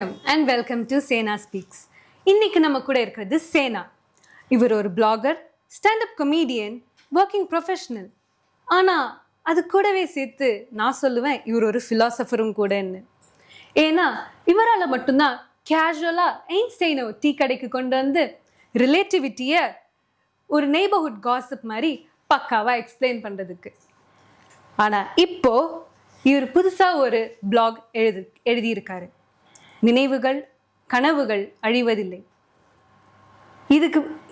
And welcome to Sena speaks. இன்னைக்கு நம்ம கூட இருக்கிறது சேனா. இவர் ஒரு blogger, standup comedian, working professional. ஆனால் அது கூடவே சேர்த்து நான் சொல்லுவேன் இவர் ஒரு ஃபிலாசபரும் கூடன்னு. ஏன்னா இவரால் மட்டும்தான் கேஷுவலாக ஐன்ஸ்டைனை டீ கடைக்கு கொண்டு வந்து ரிலேட்டிவிட்டியை ஒரு நெய்பர்ஹுட் காசிப் மாதிரி பக்காவாக எக்ஸ்பிளைன் பண்ணுறதுக்கு. ஆனால் இப்போது இவர் புதுசாக ஒரு பிளாக் எழுதியிருக்காரு. நினைவுகள், கனவுகள் அழிவதில்லை.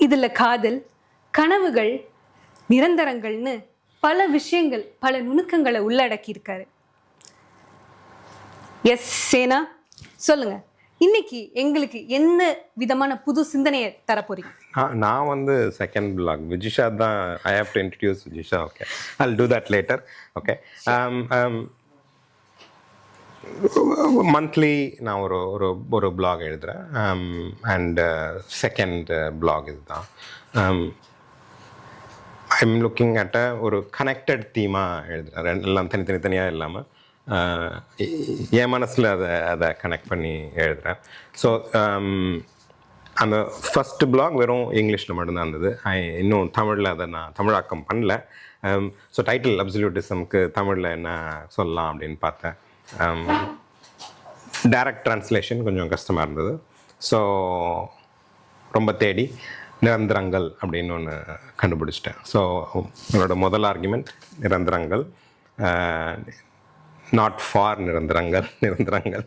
இதில் காதல், கனவுகள், நிரந்தரங்கள்னு பல விஷயங்கள், பல நுணுக்கங்களை உள்ளடக்கி இருக்காரு. எஸ் சேனா, சொல்லுங்க, இன்னைக்கு எங்களுக்கு என்ன விதமான புது சிந்தனையை தரப்போறீங்க? நான் வந்து செகண்ட் பிளாக் விஜிஷா தான். I have to introduce Vijisha. Okay, I'll do that later. Okay, monthly நான் ஒரு ஒரு ஒரு பிளாக் எழுதுகிறேன். அண்ட் செகண்ட் பிளாக் இதுதான். ஐ எம் லுக்கிங் அட் ஒரு கனெக்டட் தீமாக எழுதுகிறேன். எல்லாம் தனித்தனியாக இல்லாமல் என் மனசில் அதை கனெக்ட் பண்ணி எழுதுகிறேன். ஸோ அந்த ஃபஸ்ட்டு பிளாக் வெறும் இங்கிலீஷில் மட்டும்தான் இருந்தது. இன்னும் தமிழில் அதை நான் தமிழாக்கம் பண்ணல. ஸோ டைட்டில் அப்சல்யூட்டிசம்க்கு தமிழில் என்ன சொல்லலாம் அப்படின்னு பார்த்தேன். டைரக்ட் ட்ரான்ஸ்லேஷன் கொஞ்சம் கஷ்டமாக இருந்தது. ஸோ ரொம்ப தேடி நிரந்தரங்கள் அப்படின்னு ஒன்று கண்டுபிடிச்சிட்டேன். ஸோ என்னோடய முதல் ஆர்குமெண்ட் நிரந்தரங்கள், நாட் ஃபார் நிரந்தரங்கள். நிரந்தரங்கள்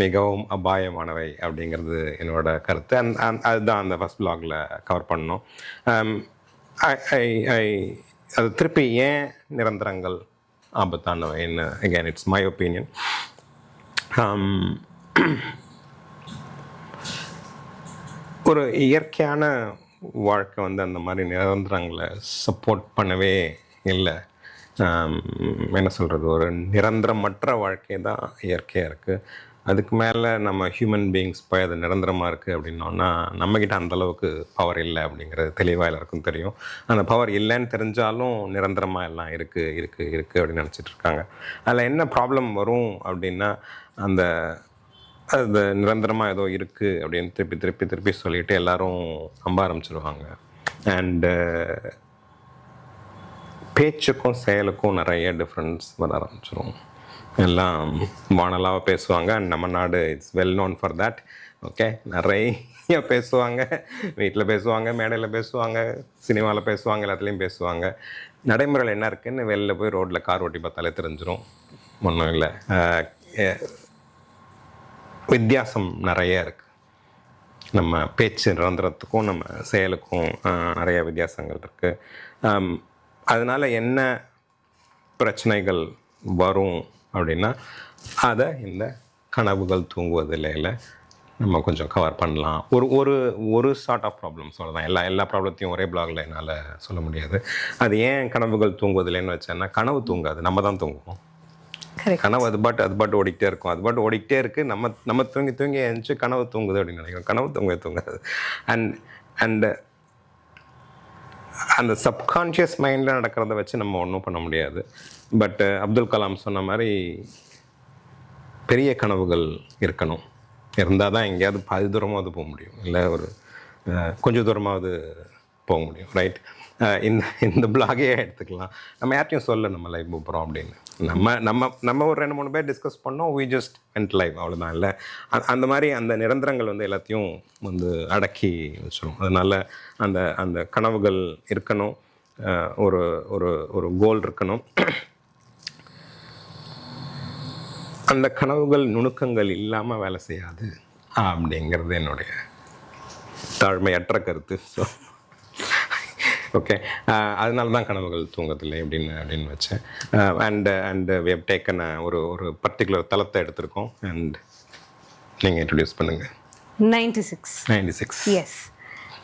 மிகவும் அபாயமானவை அப்படிங்கிறது என்னோட கருத்து. அதுதான் அந்த ஃபஸ்ட் பிளாகில் கவர் பண்ணோம். அது திருப்பி ஏன் நிரந்தரங்கள் ஆபத்தானவைன்னு, அகேன் இட்ஸ் மை ஒப்பீனியன். ஒரு இயற்கையான வாழ்க்கை வந்து அந்த மாதிரி நிரந்தரங்களை சப்போர்ட் பண்ணவே இல்லை. என்ன சொல்கிறது, ஒரு நிரந்தரமற்ற வாழ்க்கை தான் இயற்கையாக இருக்குது. அதுக்கு மேலே நம்ம ஹியூமன் பீயிங்ஸ் போய் அது நிரந்தரமாக இருக்குது அப்படின்னோன்னா நம்மக்கிட்ட அந்தளவுக்கு பவர் இல்லை அப்படிங்கிறது தெளிவாக எல்லாருக்கும் தெரியும். அந்த பவர் இல்லைன்னு தெரிஞ்சாலும் நிரந்தரமாக எல்லாம் இருக்குது அப்படின்னு நினச்சிட்ருக்காங்க. அதில் என்ன ப்ராப்ளம் வரும் அப்படின்னா, அது நிரந்தரமாக ஏதோ இருக்குது அப்படின்னு திருப்பி சொல்லிவிட்டு எல்லோரும் நம்ப ஆரம்பிச்சிடுவாங்க. அண்டு பேச்சுக்கும் செயலுக்கும் நிறைய டிஃப்ரென்ஸ் வர ஆரம்பிச்சிடும். எல்லாம் வானலாக பேசுவாங்க. நம்ம நாடு it's well known for that. Okay, நிறைய பேசுவாங்க. வீட்டில் பேசுவாங்க, மேடையில் பேசுவாங்க, சினிமாவில் பேசுவாங்க, எல்லாத்துலேயும் பேசுவாங்க. நடைமுறையில் என்ன இருக்குதுன்னு வெளில போய் ரோட்டில் கார் ஓட்டி பார்த்தாலே தெரிஞ்சிடும். ஒன்றும் இல்லை, வித்தியாசம் நிறைய இருக்குது. நம்ம பேச்சு நிரந்தரத்துக்கும் நம்ம செயலுக்கும் நிறைய வித்தியாசங்கள் இருக்குது. அதனால் என்ன பிரச்சனைகள் வரும் அப்படின்னா, அதை இந்த கனவுகள் தூங்குவதில்லையில் நம்ம கொஞ்சம் கவர் பண்ணலாம். ஒரு சார்ட் ஆஃப் ப்ராப்ளம்ஸ் தான். எல்லா ப்ராப்ளத்தையும் ஒரே பிளாகில் என்னால் சொல்ல முடியாது. அது ஏன் கனவுகள் தூங்குவதில்லைன்னு வச்சேன்னா, கனவு தூங்காது, நம்ம தான் தூங்குவோம். கனவு அது பாட்டு ஓடிக்கிட்டே இருக்கும். ஓடிக்கிட்டே இருக்குது. நம்ம தூங்கி எழுந்துச்சு கனவு தூங்குது அப்படின்னு நினைக்கிறோம். கனவு தூங்காது. அண்ட் அந்த சப்கான்ஷியஸ் மைண்டில் நடக்கிறத வச்சு நம்ம ஒன்றும் பண்ண முடியாது. பட் அப்துல் கலாம் சொன்ன மாதிரி பெரிய கனவுகள் இருக்கணும். இருந்தால் தான் எங்கேயாவது பாதி தூரமாவது போக முடியும், இல்லை ஒரு கொஞ்சம் தூரமாவது போக முடியும். ரைட், இந்த பிளாகே எடுத்துக்கலாம். நம்ம யார்ட்டையும் சொல்ல நம்ம லைவ் போகிறோம் அப்படின்னு நம்ம ஒரு 2-3 பேர் டிஸ்கஸ் பண்ணோம். we just went live, அவ்வளோதான். இல்லை அந்த மாதிரி அந்த நிரந்தரங்கள் வந்து எல்லாத்தையும் வந்து அடக்கி வச்சிடும். அதனால் அந்த கனவுகள் இருக்கணும், ஒரு ஒரு ஒரு கோல் இருக்கணும். அந்த கனவுகள் நுணுக்கங்கள் இல்லாமல் வேலை செய்யாது அப்படிங்கிறது என்னுடைய தாழ்மையற்ற கருத்து. ஸோ ஓகே, அதனால தான் கனவுகள் தூங்கதில்லை அப்படின்னு வச்சேன். அண்ட் we have taken ஒரு பர்டிகுலர் தளத்தை எடுத்திருக்கோம். அண்ட் நீங்கள் இன்ட்ரடியூஸ் பண்ணுங்கள். 96 எஸ்.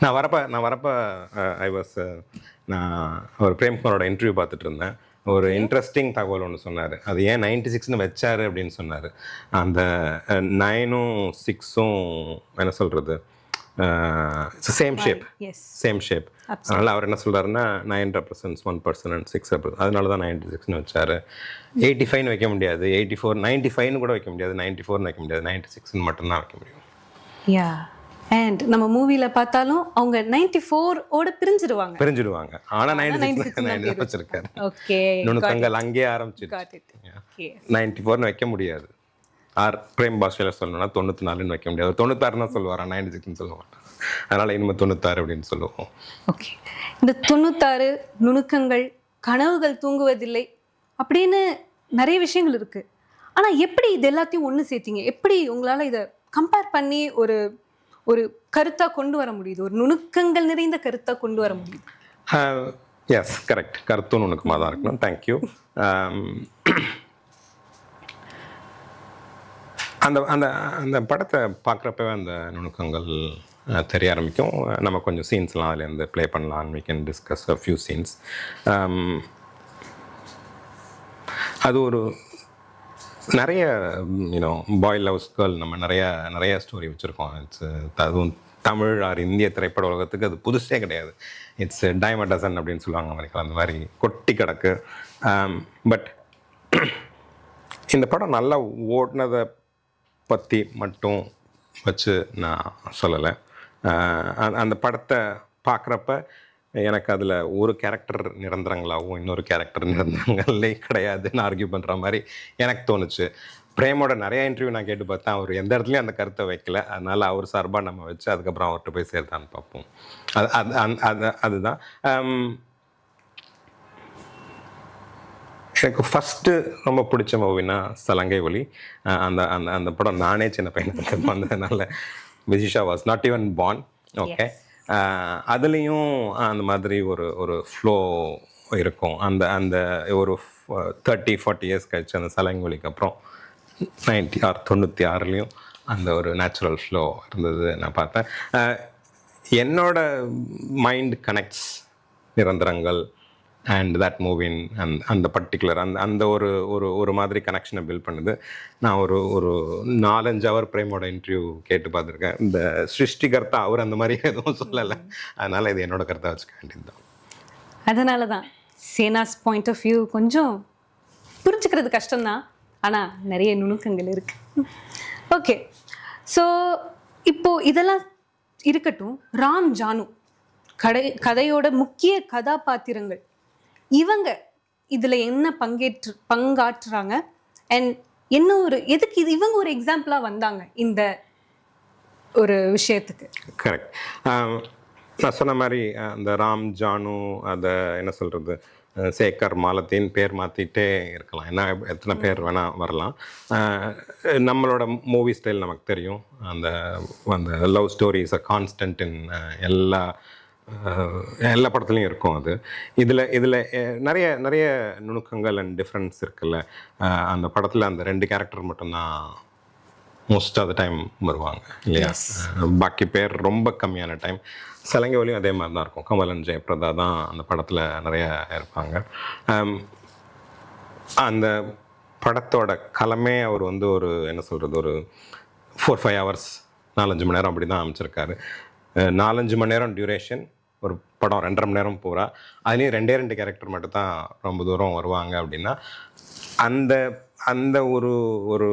நான் வரப்போ நான் ஒரு பிரேம்குமாரோட இன்டர்வியூ பார்த்துட்டு இருந்தேன். ஒரு இன்ட்ரெஸ்டிங் தகவல் ஒன்று சொன்னார். அது ஏன் 96ன்னு வச்சார் அப்படின்னு சொன்னார். அந்த 9ம் 6ம் என்ன சொல்கிறது, same shape S same shape. அதனால் அவர் என்ன சொல்கிறாருன்னா 9 represents 1% and 6 represents, அதனால தான் 96ன்னு வச்சார். 85 வைக்க முடியாது, 84, 95 கூட வைக்க முடியாது, 94 வைக்க முடியாது, 96ன்னு மட்டும்தான் வைக்க முடியும். யா அண்ட் நம்ம மூவில பார்த்தாலும் அவங்க 94 பிரிஞ்சிடுவாங்க. ஆனா 96 வச்சிருக்காரு. ஓகே, நுணுக்கங்கள் அங்கேயே ஆரம்பிச்சிருச்சு. 94ன்னு வைக்க முடியாது. பிரேம் பாஷையில் சொல்லணும்னா 94ன்னு வைக்க முடியாது, 96 தான் சொல்லுவாரா, 96ன்னு சொல்ல மாட்டான். அதனால இனிமே 96 அப்படின்னு சொல்லுவோம். ஓகே, இந்த 96 நுணுக்கங்கள், கனவுகள் தூங்குவதில்லை அப்படின்னு நிறைய விஷயங்கள் இருக்கு. ஆனா எப்படி இது எல்லாத்தையும் ஒன்று சேர்த்தீங்க? எப்படி உங்களால இதை கம்பேர் பண்ணி ஒரு ஒரு கருத்தா கொண்டு வர முடியுது, ஒரு நுணுக்கங்கள் நிறைந்த கருத்தா கொண்டு வர முடியுது? Yes, correct. கருத்தும் நுணுக்கமாக தான் இருக்கணும். தேங்க்யூ. அந்த அந்த அந்த படத்தை பார்க்குறப்பவே அந்த நுணுக்கங்கள் தெரிய ஆரம்பிக்கும். நம்ம கொஞ்சம் சீன்ஸ்லாம் அதுலேருந்து ப்ளே பண்ணலாம். we can discuss a few scenes. அது ஒரு நிறைய பாய் லவ்ஸ் கேர்ள், நம்ம நிறைய ஸ்டோரி வச்சுருக்கோம். அதுவும் தமிழ் ஆர் இந்திய திரைப்பட உலகத்துக்கு அது புதுசே கிடையாது. இட்ஸ் டைம் அ டசன் அப்படின்னு சொல்லுவாங்க அமெரிக்காவில், அந்த மாதிரி கொட்டி கிடக்கு. பட் இந்த படம் நல்லா ஓடினதை பற்றி மட்டும் வச்சு நான் சொல்லலை. அந்த படத்தை பார்க்குறப்ப எனக்கு அதில் ஒரு கேரக்டர் நிரந்தரங்களாகவும் இன்னொரு கேரக்டர் நிரந்தரங்களே கிடையாதுன்னு ஆர்கியூ பண்ணுற மாதிரி எனக்கு தோணுச்சு. பிரேமோட நிறைய இன்டர்வியூ நான் கேட்டு பார்த்தேன், அவர் எந்த இடத்துலையும் அந்த கருத்தை வைக்கல. அதனால் அவர் சார்பாக நம்ம வச்சு அதுக்கப்புறம் அவர்கிட்ட போய் சேர்த்தான்னு பார்ப்போம். அதுதான் எனக்கு ஃபஸ்ட்டு ரொம்ப பிடிச்ச மூவினா சலங்கை ஒலி. அந்த அந்த அந்த படம் நானே சின்ன பையனுக்கு வந்ததுனால Vijisha was not even born. Okay, அதுலேயும் அந்த மாதிரி ஒரு ஃப்ளோ இருக்கும். அந்த அந்த ஒரு 30-40 இயர்ஸ் கழிச்சு அந்த சலங்கை ஒலிக்கு அப்புறம் 96 அந்த ஒரு நேச்சுரல் ஃப்ளோ இருந்தது நான் பார்த்தேன். என்னோட மைண்ட் கனெக்ட்ஸ் நிரந்தரங்கள் அண்ட் தட் மூவின் அந்த பர்டிகுலர் அந்த ஒரு மாதிரி கனெக்ஷனை பில்ட் பண்ணுது. நான் ஒரு 4-5 ஹவர் பிரேமோட இன்டர்வியூ கேட்டு பார்த்துருக்கேன். இந்த சிருஷ்டிகர்த்தா அவர் அந்த மாதிரி எதுவும் சொல்லலை. அதனால் இது என்னோட கருத்தை வச்சுக்க வேண்டியது தான். அதனால தான் சேனாஸ் பாயிண்ட் ஆஃப் வியூ கொஞ்சம் புரிஞ்சுக்கிறது கஷ்டம்தான், ஆனால் நிறைய நுணுக்கங்கள் இருக்கு. ஓகே, ஸோ இப்போது இதெல்லாம் இருக்கட்டும். ராம் ஜானு கதையோட முக்கிய கதாபாத்திரங்கள், இவங்க இதில் என்ன பங்காற்றுறாங்க அண்ட் என்ன எதுக்கு இவங்க ஒரு எக்ஸாம்பிளாக வந்தாங்க இந்த ஒரு விஷயத்துக்கு? கரெக்ட். நான் சொன்ன மாதிரி அந்த ராம் ஜானு, அதை என்ன சொல்கிறது, சேகர் மாலத்தின் பேர் மாற்றிட்டே இருக்கலாம். ஏன்னா எத்தனை பேர் வேணால் வரலாம். நம்மளோட மூவி ஸ்டைல் நமக்கு தெரியும். அந்த அந்த love story is a constant இன் எல்லா படத்துலையும் இருக்கும். அது இதில் நிறைய நிறைய நுணுக்கங்கள் அண்ட் டிஃப்ரென்ஸ் இருக்குல்ல. அந்த படத்தில் அந்த 2 கேரக்டர் மட்டும்தான் மோஸ்ட் ஆஃப் த டைம் வருவாங்க இல்லையா? பாக்கி பேர் ரொம்ப கம்மியான டைம். சலங்கை ஒலியும் அதே மாதிரி தான் இருக்கும். கமலன் ஜெயபிரதா தான் அந்த படத்தில் நிறைய இருப்பாங்க. அந்த படத்தோட களமே அவர் ஒரு என்ன சொல்கிறது, ஒரு 4-5 ஹவர்ஸ் 4-5 மணி நேரம் அப்படி தான் அமைச்சிருக்காரு. 4-5 மணி நேரம் டியூரேஷன் ஒரு படம், 2.5 மணி நேரம் பூரா. அதுலேயும் 2 கேரக்டர் மட்டும் தான் ரொம்ப தூரம் வருவாங்க. அப்படின்னா அந்த அந்த ஒரு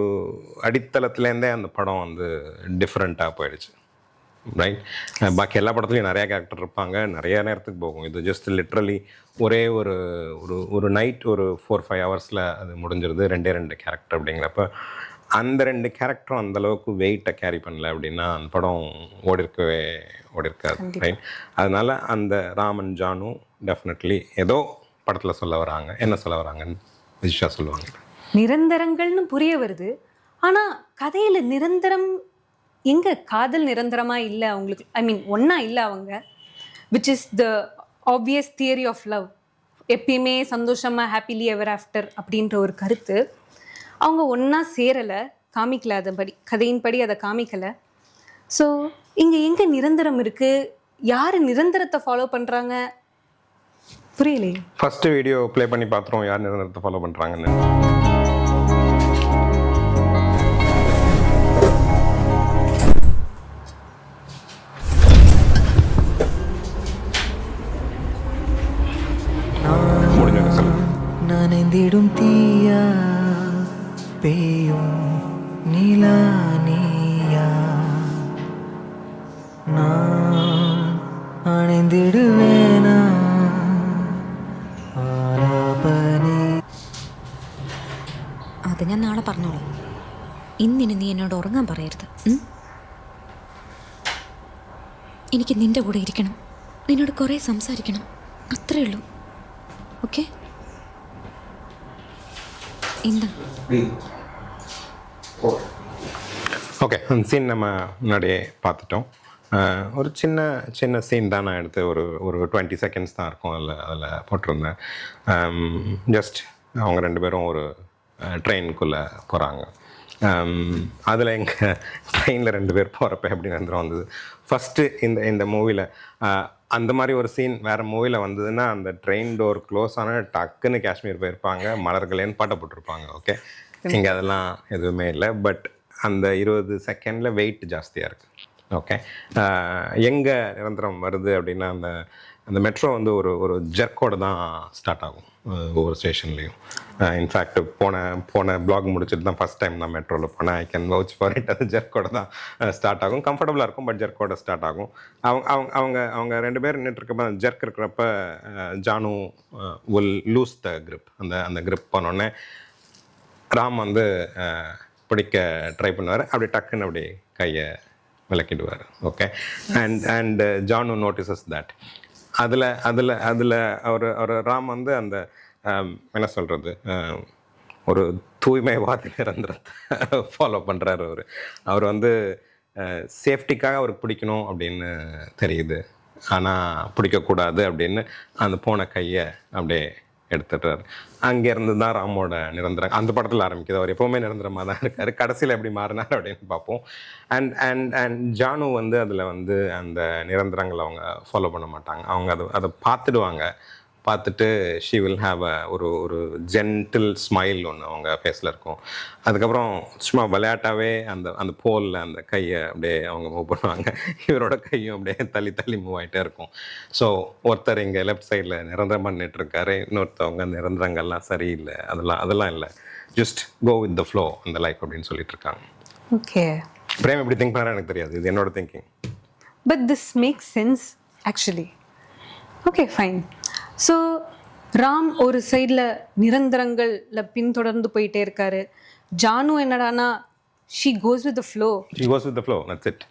அடித்தளத்துலேருந்தே அந்த படம் டிஃப்ரெண்ட்டாக போயிடுச்சு, ரைட்? பாக்கி எல்லா படத்துலையும் நிறையா கேரக்டர் இருப்பாங்க, நிறைய நேரத்துக்கு போகும். இது ஜஸ்ட் லிட்ரலி ஒரே ஒரு நைட் ஒரு 4-5 ஹவர்ஸில் அது முடிஞ்சிருது. 2 கேரக்டர் அப்படிங்கிறப்ப அந்த 2 கேரக்டரும் அந்தளவுக்கு வெயிட்டை கேரி பண்ணல அப்படின்னா அந்த படம் ஓடிருக்காது, ரைட்? அதனால் அந்த ராமன் ஜானு டெஃபினெட்லி ஏதோ படத்தில் சொல்ல வராங்க. என்ன சொல்ல வராங்கன்னு விஜிஷா சொல்லுவாங்க. நிரந்தரங்கள்னு புரிய வருது, ஆனால் கதையில் நிரந்தரம் எங்கே? காதல் நிரந்தரமாக இல்லை அவங்களுக்கு. ஐ மீன் ஒன்றா இல்லை அவங்க, which is the obvious theory of love. எப்பயுமே சந்தோஷமாக ஹாப்பிலி எவர் ஆஃப்டர் அப்படின்ற ஒரு கருத்து. அவங்க ஒன்றா சேரலை, காமிக்கலை, அதன்படி கதையின்படி அதை காமிக்கலை. ஸோ இங்கே எங்கே நிரந்தரம் இருக்குது? யார் நிரந்தரத்தை ஃபாலோ பண்ணுறாங்க? புரியலையே. ஃபஸ்ட்டு வீடியோ ப்ளே பண்ணி பார்த்துருவோம் யார் நிரந்தரத்தை ஃபாலோ பண்ணுறாங்கன்னு. அணைந்திடும் தீயா பெய்யும் நிலா நீயா நான் அணைந்திடுவேனா ആലാപനേ. അത് ഞാൻ നാളെ പറഞ്ഞോളാം. ഇന്നിനി നീ എന്നോട് ഉറങ്ങാൻ പറയരുത്. എനിക്ക് നിന്റെ കൂടെ ഇരിക്കണം, നിന്നോട് കുറേ സംസാരിക്കണം, അത്രേ ഉള്ളൂ. ഓക്കെ? എന്താ ஓகே, அந்த சீன் நம்ம முன்னாடியே பார்த்துட்டோம். ஒரு சின்ன சின்ன சீன் தான் நான் எடுத்து ஒரு 20 செகண்ட்ஸ் தான் இருக்கும் அதில் போட்டிருந்தேன். ஜஸ்ட் அவங்க 2 பேரும் ஒரு ட்ரெயினுக்குள்ளே போகிறாங்க. அதில் எங்கள் ட்ரெயினில் 2 பேர் போகிறப்ப எப்படி நடந்துடும் வந்தது ஃபஸ்ட்டு இந்த மூவியில். அந்த மாதிரி ஒரு சீன் வேறு மூவியில் வந்ததுன்னா அந்த ட்ரெயின் டோர் க்ளோஸ் ஆனால் டக்குன்னு காஷ்மீர் போயிருப்பாங்க, மலர்களேன்னு பாட்டை போட்டிருப்பாங்க. ஓகே, இங்கே அதெல்லாம் எதுவுமே இல்லை. பட் அந்த 20 செகண்டில் வெயிட் ஜாஸ்தியாக இருக்குது. ஓகே, எங்கே நிரந்தரம் வருது அப்படின்னா அந்த மெட்ரோ வந்து ஒரு ஜெர்க்கோடு தான் ஸ்டார்ட் ஆகும் ஒவ்வொரு ஸ்டேஷன்லேயும். இன்ஃபேக்ட் போன பிளாக் முடிச்சுட்டு தான் ஃபஸ்ட் டைம் நான் மெட்ரோவில் போனேன். I can vouch for it. அது ஜெர்க்கோட தான் ஸ்டார்ட் ஆகும். கம்ஃபர்டபுளாக இருக்கும், பட் ஜெர்க்கோட ஸ்டார்ட் ஆகும். அவங்க 2 பேர் நின்றுருக்கப்ப ஜெர்க் இருக்கிறப்ப Janu will lose the grip. அந்த கிரிப் பண்ணோடனே ராம் வந்து பிடிக்க ட்ரை பண்ணுவார். அப்படி டக்குன்னு அப்படி கையை விளக்கிடுவார். Okay, and Janu notices that. அதில் அவர் ராம் வந்து அந்த என்ன சொல்கிறது, ஒரு தூய்மைவாதி நிரந்தரத்தை ஃபாலோ பண்ணுறாரு. அவர் வந்து சேஃப்டிக்காக அவருக்கு பிடிக்கணும் அப்படின்னு தெரியுது, ஆனால் பிடிக்கக்கூடாது அப்படின்னு அந்த போன கையை அப்படியே எடுத்துடுறாரு. அங்கேருந்து தான் ராமோட நிரந்தரம் அந்த படத்தில் ஆரம்பிக்குது. அவர் எப்போவுமே நிரந்தரமாக தான் இருக்கார். கடைசியில் எப்படி மாறினார் அப்படின்னு பார்ப்போம். அண்ட் ஜானு வந்து அதில் வந்து அந்த நிரந்தரங்களை அவங்க ஃபாலோ பண்ண மாட்டாங்க. அவங்க அதை பார்த்துட்டு ஷீ வில் ஹாவ் ஒரு ஜென்டில் ஸ்மைல் ஒன்று அவங்க ஃபேஸில் இருக்கும். அதுக்கப்புறம் சும்மா விளையாட்டாகவே அந்த போலில் அந்த கையை அப்படியே அவங்க மூவ் பண்ணுவாங்க. இவரோட கையும் அப்படியே தள்ளி மூவ் ஆகிட்டே இருக்கும். ஸோ ஒருத்தர் இங்கே லெஃப்ட் சைடில் நிரந்தரம் பண்ணிட்டுருக்காரு, இன்னொருத்தவங்க நிரந்தரங்கள்லாம் சரியில்லை, அதெல்லாம் இல்லை, just go with the flow அந்த லைஃப் அப்படின்னு சொல்லிட்டு இருக்காங்க. ஓகே, பிரேம் எப்படி திங்க் பண்ணாரு எனக்கு தெரியாது, இது என்னோட thinking. But this makes sense actually. Okay, fine. So Ram ஒரு சைடில் நிரந்தரங்களில் பின்தொடர்ந்து போயிட்டே இருக்காரு. ஜானு என்னடானா she goes with the flow. That's it.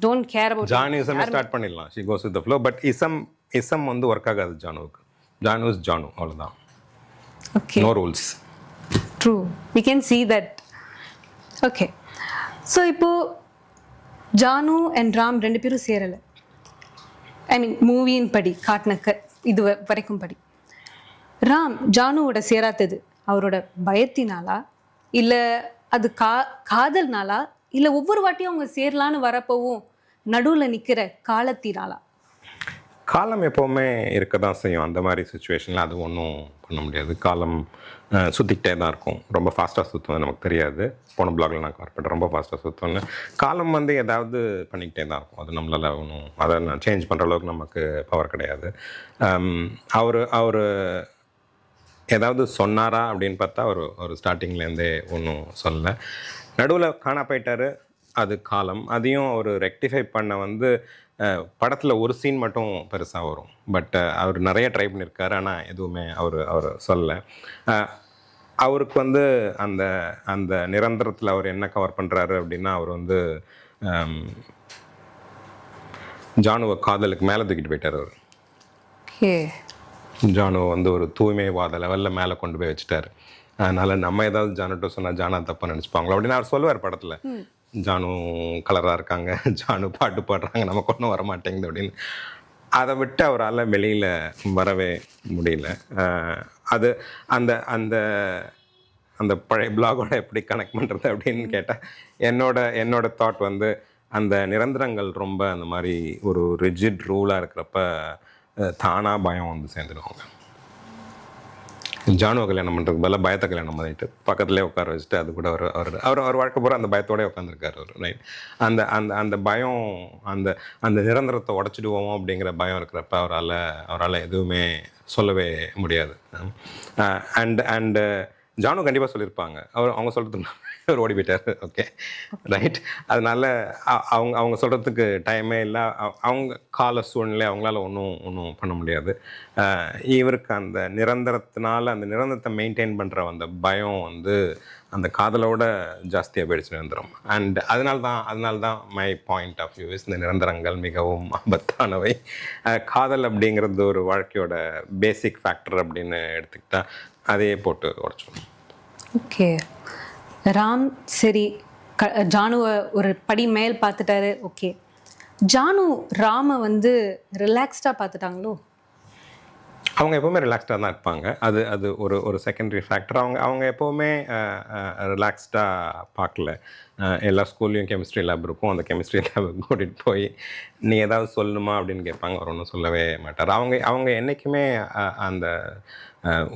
Don't care about. ஜானுசம் ஸ்டார்ட் பண்ணிடலாம். She goes with the flow. But ism வந்து ஒர்க் ஆகாது ஜானுவுக்கு. ஜானு இஸ் ஜானு, அவ்வளோதான். Okay, no rules. True, we can see that. Okay, so இப்போது ஜானு அண்ட் ராம் 2 பேரும் சேரலை. ஐ மீன் மூவியின் படி காட்டின இது வரைக்கும் படி ராம் ஜானுவோட சேராத்தது அவரோட பயத்தினாலா, இல்லை அது காதல்னாலா, இல்லை ஒவ்வொரு வாட்டியும் அவங்க சேரலான்னு வரப்போவும் நடுவில் நிற்கிற காலத்தினாலா? காலம் எப்போவுமே இருக்க தான் செய்யும். அந்த மாதிரி சுச்சுவேஷனில் அது ஒன்றும் பண்ண முடியாது. காலம் சுற்றிக்கிட்டே தான் இருக்கும். ரொம்ப ஃபாஸ்ட்டாக சுற்றுவது நமக்கு தெரியாது. போன பிளாகில் நான் கவர் பண்ணுறேன், ரொம்ப ஃபாஸ்ட்டாக சுற்றுவேன்னு. காலம் வந்து ஏதாவது பண்ணிக்கிட்டே தான் இருக்கும். அது நம்மளால் ஒன்றும் அதை நான் சேஞ்ச் பண்ணுற அளவுக்கு நமக்கு பவர் கிடையாது. அவர் ஏதாவது சொன்னாரா அப்படின்னு பார்த்தா ஒரு ஸ்டார்டிங்லேருந்தே ஒன்றும் சொல்லலை. நடுவில் காணா போயிட்டார், அது காலம். அதையும் அவர் ரெக்டிஃபை பண்ண வந்து படத்தில் ஒரு சீன் மட்டும் பெருசாக வரும். பட் அவர் நிறைய ட்ரை பண்ணியிருக்காரு, ஆனால் எதுவுமே அவர் சொல்லலை. அவருக்கு வந்து அந்த நிரந்தரத்தில் அவர் என்ன கவர் பண்ணுறாரு அப்படின்னா, அவர் வந்து ஜானுவை காதலுக்கு மேலே தூக்கிட்டு போயிட்டார். அவர் ஜானுவை வந்து ஒரு தூய்மைவாத லெவலில் மேலே கொண்டு போய் வச்சுட்டார். அதனால் நம்ம ஏதாவது ஜானுட்ட சொன்னால் ஜானா தப்பாக நினச்சிப்பாங்களோ அப்படின்னு அவர் சொல்லுவார் படத்தில். ஜானு கலராக இருக்காங்க, ஜானு பாட்டு பாடுறாங்க, நமக்கு ஒன்றும் வரமாட்டேங்குது அப்படின்னு. அதை விட்டு அவரால் வெளியில் வரவே முடியல. அது அந்த அந்த அந்த பழைய பிளாகோட எப்படி கனெக்ட் பண்ணுறது அப்படின்னு கேட்டால் என்னோட தாட் வந்து அந்த நிரந்தரங்கள் ரொம்ப அந்த மாதிரி ஒரு ரிஜிட் ரூலாக இருக்கிறப்ப தானாக பயம் வந்து சேர்ந்துடுவாங்க. ஜானுவை கல்யாணம் பண்ணுறதுக்கு பதிலாக பயத்தை கல்யாணம் பண்ணிட்டு பக்கத்துலேயே உட்கார வச்சுட்டு அது கூட அவர் வாழ்க்கை பூரா அந்த பயத்தோடய உட்காந்துருக்காரு அவர், ரைட்? அந்த அந்த அந்த பயம், அந்த அந்த நிரந்தரத்தை உடச்சிடுவோம் அப்படிங்கிற பயம் இருக்கிறப்ப அவரால் எதுவுமே சொல்லவே முடியாது. அண்ட் ஜானு கண்டிப்பாக சொல்லியிருப்பாங்க, அவங்க சொல்கிறதுக்கு அவர் ஓடி போயிட்டார். Okay, right. அதனால அவங்க சொல்கிறதுக்கு டைமே இல்லை. அவங்க கால சூழ்நிலை அவங்களால ஒன்றும் பண்ண முடியாது. இவருக்கு அந்த நிரந்தரத்தை மெயின்டைன் பண்ணுற அந்த பயம் வந்து அந்த காதலோட ஜாஸ்தியாக போயிடுச்சு நிரந்தரம். அண்ட் அதனால தான் my point of view is இந்த நிரந்தரங்கள் மிகவும் ஆபத்தானவை. காதல் அப்படிங்கிறது ஒரு வாழ்க்கையோட பேசிக் ஃபேக்டர் அப்படின்னு எடுத்துக்கிட்டால் அதையே போட்டு உடச்சிடும். ஓகே, ராம் சரி ஜானுவை ஒரு படி மேல் பார்த்துட்டாரு. ஓகே, ஜானு ராமை வந்து ரிலாக்ஸ்டாக பார்த்துட்டாங்களோ? அவங்க எப்போவுமே ரிலாக்ஸ்டாக தான் இருப்பாங்க. அது ஒரு செகண்டரி ஃபேக்டர். அவங்க எப்போவுமே ரிலாக்ஸ்டாக பார்க்கல. எல்லா ஸ்கூல்லையும் கெமிஸ்ட்ரி லேப் இருக்கும். அந்த கெமிஸ்ட்ரி லேபுக்கு கூட்டிகிட்டு போய் நீ ஏதாவது சொல்லணுமா அப்படின்னு கேட்பாங்க. அவர் ஒன்றும் சொல்லவே மாட்டார். அவங்க என்றைக்குமே அந்த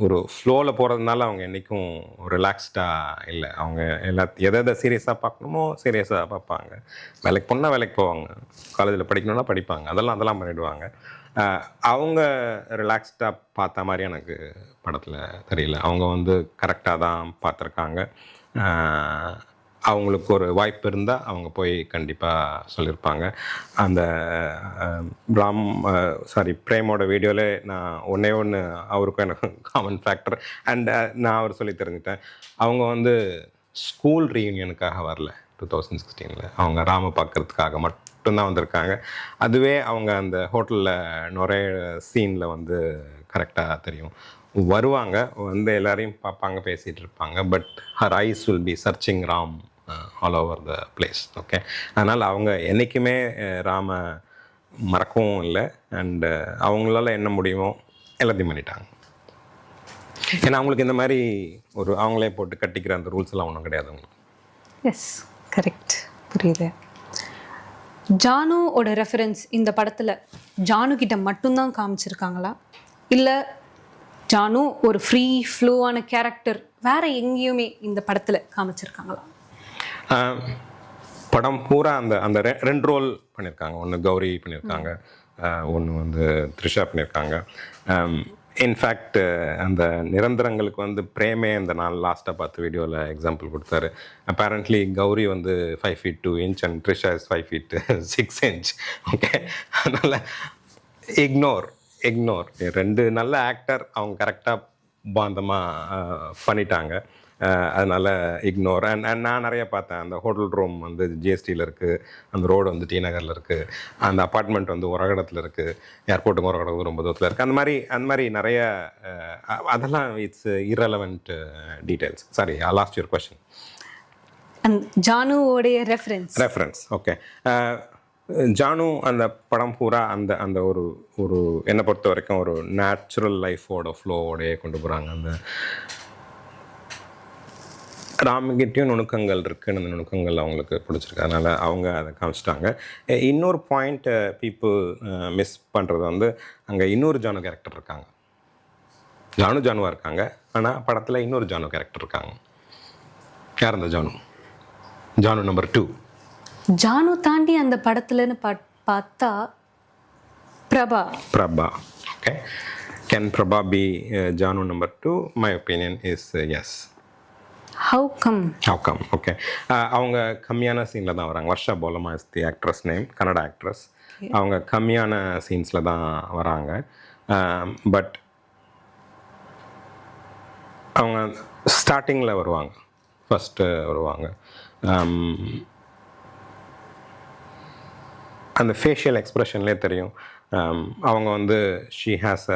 ஒரு ஃப்ளோவில் போகிறதுனால அவங்க என்றைக்கும் ரிலாக்ஸ்டாக இல்லை. அவங்க எதை சீரியஸாக பார்க்கணுமோ சீரியஸாக பார்ப்பாங்க. வேலைக்கு போனால் வேலைக்கு போவாங்க, காலேஜில் படிக்கணுன்னா படிப்பாங்க, அதெல்லாம் பண்ணிவிடுவாங்க. அவங்க ரிலாக்ஸ்டாக பார்த்த மாதிரி எனக்கு படத்தில் தெரியல. அவங்க வந்து கரெக்டாக தான் பார்த்துருக்காங்க. அவங்களுக்கு ஒரு வாய்ப்பு இருந்தால் அவங்க போய் கண்டிப்பாக சொல்லியிருப்பாங்க. அந்த பிரேமோட வீடியோவில் நான் ஒன்று அவருக்கும் எனக்கு காமன் ஃபேக்டர். அண்ட் நான் அவர் சொல்லி தெரிஞ்சுட்டேன், அவங்க வந்து ஸ்கூல் ரீயூனியனுக்காக வரல 2016. அவங்க ராம பார்க்கறதுக்காக மட்டும்தான் வந்திருக்காங்க. அதுவே அவங்க அந்த ஹோட்டலில் நுழைய சீனில் வந்து கரெக்டாக தெரியும். வருவாங்க, வந்து எல்லாரையும் பார்ப்பாங்க, பேசிகிட்டு இருப்பாங்க. But her eyes will be searching Ram all over the place. Okay, அதனால் அவங்க என்றைக்குமே ராம மறக்கவும் இல்லை. அண்டு அவங்களால என்ன முடியுமோ எல்லாத்தையும் பண்ணிட்டாங்க. ஏன்னா அவங்களுக்கு இந்த மாதிரி அவங்களே போட்டு கட்டிக்கிற அந்த ரூல்ஸ் எல்லாம் ஒன்றும் கிடையாது அவங்களுக்கு. எஸ், கரெக்ட், புரியுது. ஜானுவோட ரெஃபரன்ஸ் இந்த படத்தில் ஜானு கிட்ட மட்டும்தான் காமிச்சிருக்காங்களா, இல்லை ஜானு ஒரு ஃப்ரீ ஃப்ளோவான கேரக்டர் வேற எங்கேயுமே இந்த படத்தில் காமிச்சிருக்காங்களா? படம் பூரா அந்த 2 ரோல் பண்ணியிருக்காங்க. ஒன்று கௌரி பண்ணியிருக்காங்க, ஒன்று வந்து த்ரிஷா பண்ணியிருக்காங்க. இன்ஃபேக்ட் அந்த நிரந்தரங்களுக்கு வந்து பிரேமே அந்த நாள் லாஸ்ட்டாக பார்த்த வீடியோவில் எக்ஸாம்பிள் கொடுத்தாரு. அப்பேரண்ட்லி கௌரி வந்து 5 feet 2 inch and Trisha is 5 feet 6 inch. Okay, அதனால் இக்னோர் 2 நல்ல ஆக்டர் அவங்க கரெக்டாக பாந்தமாக பண்ணிட்டாங்க. அதனால் இக்னோர். அண்ட் நான் நிறைய பார்த்தேன். அந்த ஹோட்டல் ரூம் வந்து ஜிஎஸ்டியில் இருக்குது, அந்த ரோடு வந்து டி நகரில் இருக்குது, அந்த அப்பார்ட்மெண்ட் வந்து உரகடத்தில் இருக்குது, ஏர்போர்ட்டுக்கு உரகடத்துக்கு ரொம்ப தூரத்தில் இருக்குது. அந்த மாதிரி நிறைய அதெல்லாம் it's irrelevant details. Sorry, I lost your question. And ஜானுவோடைய ரெஃபரன்ஸ். ஓகே, ஜானு அந்த படம் பூரா அந்த ஒரு என்னை பொறுத்த வரைக்கும் ஒரு நேச்சுரல் லைஃபோட ஃப்ளோவோடையே கொண்டு போகிறாங்க. அந்த ராமகிட்டையும் நுணுக்கங்கள் இருக்குன்னு, அந்த நுணுக்கங்கள் அவங்களுக்கு பிடிச்சிருக்கு. அதனால் அவங்க அதை காமிச்சிட்டாங்க. இன்னொரு பாயிண்ட் பீப்புள் மிஸ் பண்ணுறது வந்து அங்கே இன்னொரு ஜானு கேரக்டர் இருக்காங்க. ஜானுவாக இருக்காங்க, ஆனால் படத்தில் இன்னொரு ஜானு கேரக்டர் இருக்காங்க. யார் அந்த ஜானு நம்பர் 2? ஜானு தாண்டி அந்த படத்துலன்னு பார்த்தா Prabha. Okay, can Prabha be Janu number 2? My opinion is yes. How come? Okay, அவங்க கம்மியான சீனில் தான் வராங்க. Varsha Bollamma is the actress name, Kannada actress. அவங்க கம்மியான சீன்ஸில் தான் வராங்க. பட் அவங்க ஸ்டார்டிங்கில் வருவாங்க, ஃபஸ்ட்டு வருவாங்க. அந்த ஃபேஷியல் எக்ஸ்ப்ரெஷன்லேயே தெரியும். அவங்க வந்து ஷீ ஹேஸ்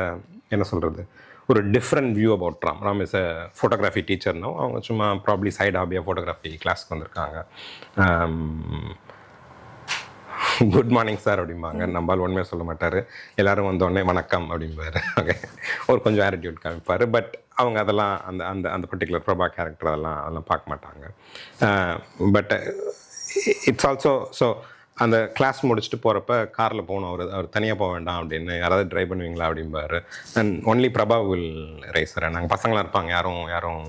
என்ன சொல்கிறது, ஒரு different view about Ram is a photography டீச்சர்னோ. அவங்க சும்மா ப்ராப்ளி சைட் ஹாபியாக ஃபோட்டோகிராஃபி கிளாஸ்க்கு வந்திருக்காங்க. குட் மார்னிங் சார் அப்படிம்பாங்க. நம்மளால் ஒன்றுமே சொல்ல மாட்டார். எல்லோரும் வந்தோடனே வணக்கம் அப்படிம்பார். ஓகே, ஒரு கொஞ்சம் ஆட்டிடியூட் காமிப்பார். பட் அவங்க அதெல்லாம் அந்த அந்த பர்டிகுலர் பிரபா கேரக்டர் அதெல்லாம் பார்க்க மாட்டாங்க. பட் இட்ஸ் ஆல்சோ ஸோ அந்த கிளாஸ் முடிச்சுட்டு போகிறப்ப காரில் போகணும், அவர் தனியாக போக வேண்டாம் அப்படின்னு, யாராவது ட்ரைவ் பண்ணுவீங்களா அப்படிம்பாரு. And only Prabha will racer. நாங்கள் பசங்களாம் இருப்பாங்க, யாரும்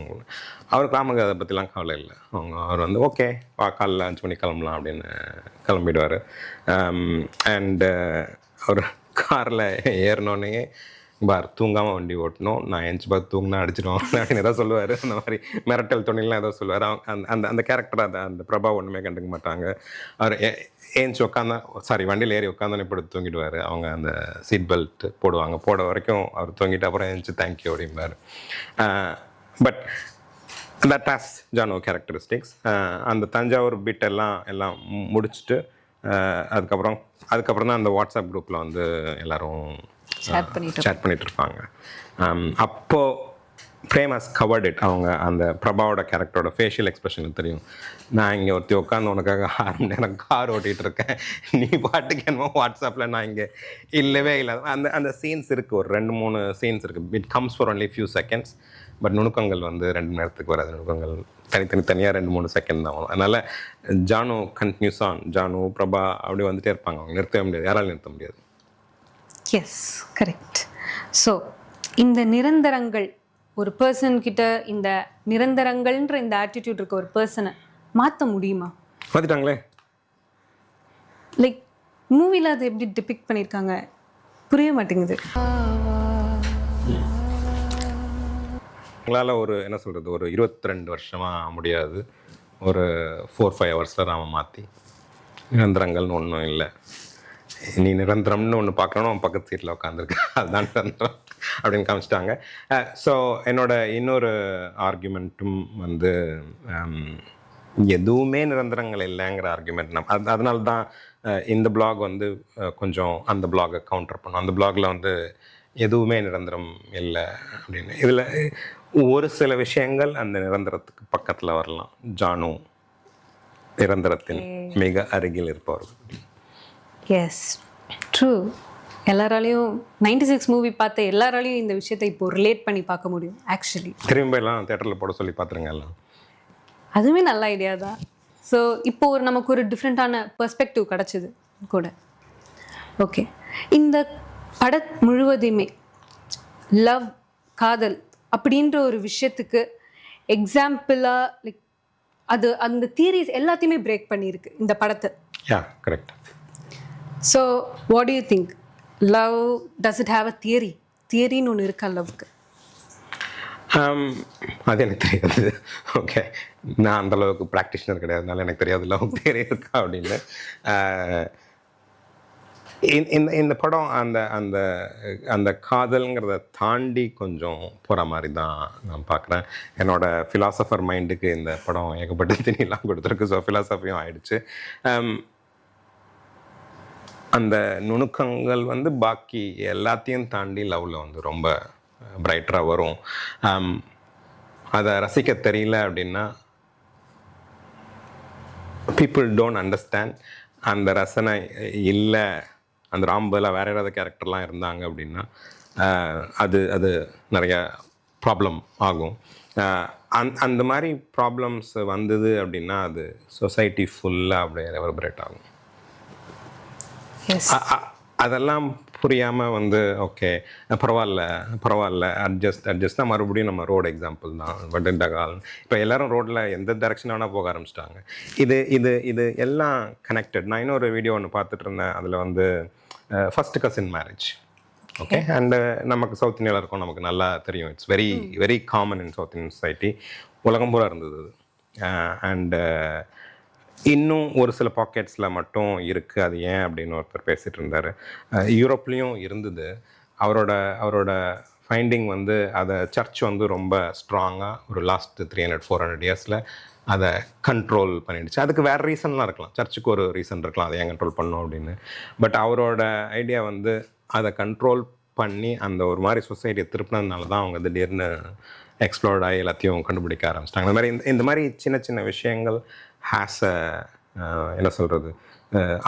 அவருக்கு நமக்கு அதை பற்றிலாம் கவலை இல்லை. அவர் வந்து ஓகே காலைல 5 மணிக்கு கிளம்பலாம் அப்படின்னு கிளம்பிடுவார். அண்டு அவர் காரில் ஏறினோடனே பார் தூங்காமல் வண்டி ஓட்டணும், நான் எஞ்சி பார்த்து தூங்கினா அடிச்சிடுவோம் அப்படின்னு ஏதோ சொல்லுவார். அந்த மாதிரி மிரட்டல் துணிலாம் ஏதோ சொல்லுவார். அந்த அந்த கேரக்டர் அந்த பிரபா ஒன்றுமே கண்டுக்க மாட்டாங்க. அவர் ஏஞ்சி வண்டியில் ஏறி உட்காந்தோன்னே போட்டு தூங்கிடுவார். அவங்க அந்த சீட் பெல்ட் போட வரைக்கும் அவர் தூங்கிட்டு அப்புறம் ஏஞ்சி தேங்க்யூ அப்படிம்பார். பட் தட் ஹாஸ் ஜானோ கேரக்டரிஸ்டிக்ஸ். அந்த தஞ்சாவூர் பிட் எல்லாம் முடிச்சுட்டு அதுக்கப்புறம் தான் அந்த வாட்ஸ்அப் குரூப்பில் வந்து எல்லோரும் சேட் பண்ணிட்டு இருப்பாங்க. அப்போது பிரேம் ஹஸ் கவர்ட் இட். அவங்க அந்த பிரபாவோட கேரக்டரோட ஃபேஷியல் எக்ஸ்பிரஷன் தெரியும். நான் இங்கே ஒருத்தி உட்காந்து உனக்காக 6 மணி நேரம் கார் ஓட்டிகிட்டு இருக்கேன், நீ பாட்டுக்கு என்னமோ வாட்ஸ்அப்பில் நான் இங்கே இல்லவே இல்லை. அந்த சீன்ஸ் இருக்குது, ஒரு 2-3 சீன்ஸ் இருக்குது. It comes for only few seconds. But நுணுக்கங்கள் வந்து 2 மணி நேரத்துக்கு வராது. நுணுக்கங்கள் தனியாக 2-3 செகண்ட் தான் வரும். அதனால் ஜானு கண்டினியூஸ் ஆன், ஜானு பிரபா அப்படி வந்துகிட்டே இருப்பாங்க. அவங்க நிறுத்தவே முடியாது, யாராலும் நிறுத்த முடியாது. S, correct. ஸோ இந்த நிரந்தரங்கள் ஒரு பர்சன் கிட்ட, இந்த நிரந்தரங்கள்ன்ற இந்த ஆட்டிடியூட் இருக்க ஒரு பர்சனை மாற்ற முடியுமா? மாற்றிட்டாங்களே. லைக் மூவியில் அது எப்படி டிபிக்ட் பண்ணியிருக்காங்க புரிய மாட்டேங்குது. உங்களால் ஒரு என்ன சொல்கிறது, ஒரு 22 வருஷமாக முடியாது, ஒரு 4-5 ஹவர்ஸில் நாம மாற்றி நிரந்தரங்கள்னு ஒன்றும் இல்லை, நீ நிரந்தரம்னு ஒன்று பார்க்கணும், பக்கத்து சீட்டில் உட்காந்துருக்கு, அதுதான் நிரந்தரம் அப்படின்னு காமிச்சிட்டாங்க. ஸோ என்னோட இன்னொரு ஆர்குமெண்ட்டும் வந்து எதுவுமே நிரந்தரங்கள் இல்லைங்கிற ஆர்குமெண்ட். அதனால தான் இந்த பிளாக் வந்து கொஞ்சம் அந்த பிளாகை கவுண்டர் பண்ணும். அந்த பிளாகில் வந்து எதுவுமே நிரந்தரம் இல்லை அப்படின்னு. இதில் ஒரு சில விஷயங்கள் அந்த நிரந்தரத்துக்கு பக்கத்தில் வரலாம். ஜானு நிரந்தரத்தின் மிக அருகில் இருப்பவர்கள். Yes, true. எல்லாராலையும் 96 மூவி பார்த்த எல்லாராலையும் இந்த விஷயத்தை இப்போ ரிலேட் பண்ணி பார்க்க முடியும். ஆக்சுவலி திரும்ப எல்லாம் தேட்டரில் போட சொல்லி பார்த்துருங்க எல்லாம். அதுவுமே நல்ல ஐடியா தான். ஸோ இப்போ நமக்கு ஒரு டிஃப்ரெண்ட்டான பெர்ஸ்பெக்டிவ் கிடச்சிது கூட. ஓகே, இந்த படம் முழுவதுமே லவ், காதல் அப்படின்ற ஒரு விஷயத்துக்கு எக்ஸாம்பிளாக லைக் அது அந்த தியரிஸ் எல்லாத்தையுமே பிரேக் பண்ணியிருக்கு இந்த படத்தை. Yeah, correct. So what do you think? Love, does it have a தியரின்னு ஒன்று இருக்கா லவ்க்கு? அது எனக்கு தெரியாது. ஓகே, நான் அந்தளவுக்கு ப்ராக்டிஷனர் கிடையாதுனால எனக்கு தெரியாது லவ் தியரி இருக்கா அப்படின்னு. இந்த படம் அந்த அந்த அந்த காதல்ங்கிறத தாண்டி கொஞ்சம் போகிற மாதிரி தான் நான் பார்க்குறேன். என்னோடய ஃபிலாசபர் மைண்டுக்கு இந்த படம் ஏகப்பட்ட திணிலாம் கொடுத்துருக்கு. ஸோ ஃபிலாசபியும் ஆயிடுச்சு. அந்த நுணுக்கங்கள் வந்து பாக்கி எல்லாத்தையும் தாண்டி லவ்வில் வந்து ரொம்ப பிரைட்டராக வரும். அதை ரசிக்க தெரியல அப்படின்னா பீப்புள் டோன்ட் அண்டர்ஸ்டாண்ட். அந்த ரசனை இல்லை, அந்த ராம்பதில் வேறு ஏதாவது கேரக்டர்லாம் இருந்தாங்க அப்படின்னா அது அது நிறைய ப்ராப்ளம் ஆகும். அந்த மாதிரி ப்ராப்ளம்ஸ் வந்தது அப்படின்னா அது சொசைட்டி ஃபுல்லாக அப்படியே ரெவர்பரேட் ஆகும். அதெல்லாம் புரியாமல் வந்து ஓகே பரவாயில்ல அட்ஜஸ்ட்னா மறுபடியும் நம்ம ரோடு எக்ஸாம்பிள் தான். வட்டுண்டகால் இப்போ எல்லோரும் ரோட்டில் எந்த டைரக்ஷன் வேணால் போக ஆரம்பிச்சிட்டாங்க. இது எல்லாம் கனெக்டட். நான் இன்னொரு வீடியோ ஒன்று பார்த்துட்டு இருந்தேன். அதில் வந்து first cousin marriage. Okay, and நமக்கு சவுத் இந்தியாவில் இருக்கும், நமக்கு நல்லா தெரியும். It's very very common in South Indian society. உலகம் பூரா இருந்தது அது. அண்டு இன்னும் ஒரு சில பாக்கெட்ஸில் மட்டும் இருக்குது. அது ஏன் அப்படின்னு ஒருத்தர் பேசிகிட்டு இருந்தார். யூரோப்லேயும் இருந்தது. அவரோட ஃபைண்டிங் வந்து அதை சர்ச் வந்து ரொம்ப ஸ்ட்ராங்காக ஒரு லாஸ்ட் 300-400 இயர்ஸில் அதை கண்ட்ரோல் பண்ணிடுச்சு. அதுக்கு வேறு ரீசன்லாம் இருக்கலாம், சர்ச்சுக்கு ஒரு ரீசன் இருக்கலாம் அதை ஏன் கண்ட்ரோல் பண்ணோம் அப்படின்னு. பட் அவரோட ஐடியா வந்து அதை கண்ட்ரோல் பண்ணி அந்த ஒரு மாதிரி சொசைட்டியை திருப்பினதுனால தான் அவங்க திடீர்னு எக்ஸ்ப்ளோர்ட் ஆகி எல்லாத்தையும் கண்டுபிடிக்க ஆரம்பிச்சிட்டாங்க. அந்த மாதிரி இந்த மாதிரி சின்ன சின்ன விஷயங்கள் ஹேஸ் என்ன சொல்கிறது,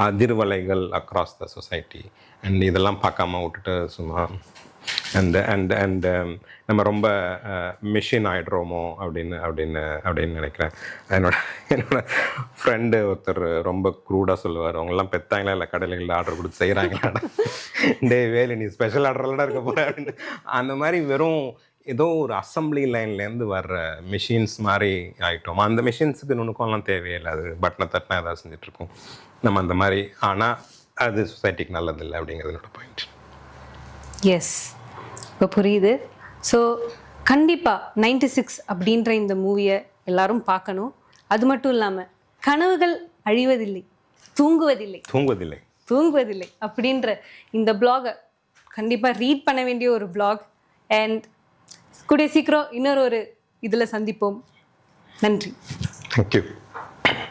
அதிர்வலைகள் அக்ராஸ் த சொசைட்டி. அண்ட் இதெல்லாம் பார்க்காம விட்டுட்டு சும்மா அண்ட் நம்ம ரொம்ப மிஷின் ஆகிடுறோமோ அப்படின்னு நினைக்கிறேன். என்னோட ஃப்ரெண்டு ஒருத்தர் ரொம்ப க்ரூடாக சொல்லுவார், அவங்கெல்லாம் பெத்தாங்களா இல்லை கடைகளில் ஆர்டர் கொடுத்து செய்கிறாங்களா, டே வேலு நீ ஸ்பெஷல் ஆர்டர்லாம் இருக்க போகிற அப்படின்னு. அந்த மாதிரி வெறும் ஏதோ ஒரு அசம்பிளி லைன்லேருந்து வர்ற மிஷின்ஸ் மாதிரி ஆகிட்டோம். அந்த மிஷின்ஸுக்கு நுணுக்கம்லாம் தேவையில்லை, அது பட்டனை தட்டினா ஏதாவது செஞ்சிட்ருக்கோம் நம்ம அந்த மாதிரி. ஆனால் அது சொசைட்டிக்கு நல்லதில்லை அப்படிங்கிறது என்னோட பாயிண்ட். எஸ், இப்போ புரியுது. ஸோ கண்டிப்பாக 96 அப்படின்ற இந்த மூவியை எல்லாரும் பார்க்கணும். அது மட்டும் இல்லாமல் கனவுகள் அழிவதில்லை, தூங்குவதில்லை அப்படின்ற இந்த பிளாகை கண்டிப்பாக ரீட் பண்ண வேண்டிய ஒரு பிளாக். அண்ட் கூடிய சீக்கிரம் இன்னொரு இதில் சந்திப்போம். நன்றி. தேங்க்யூ.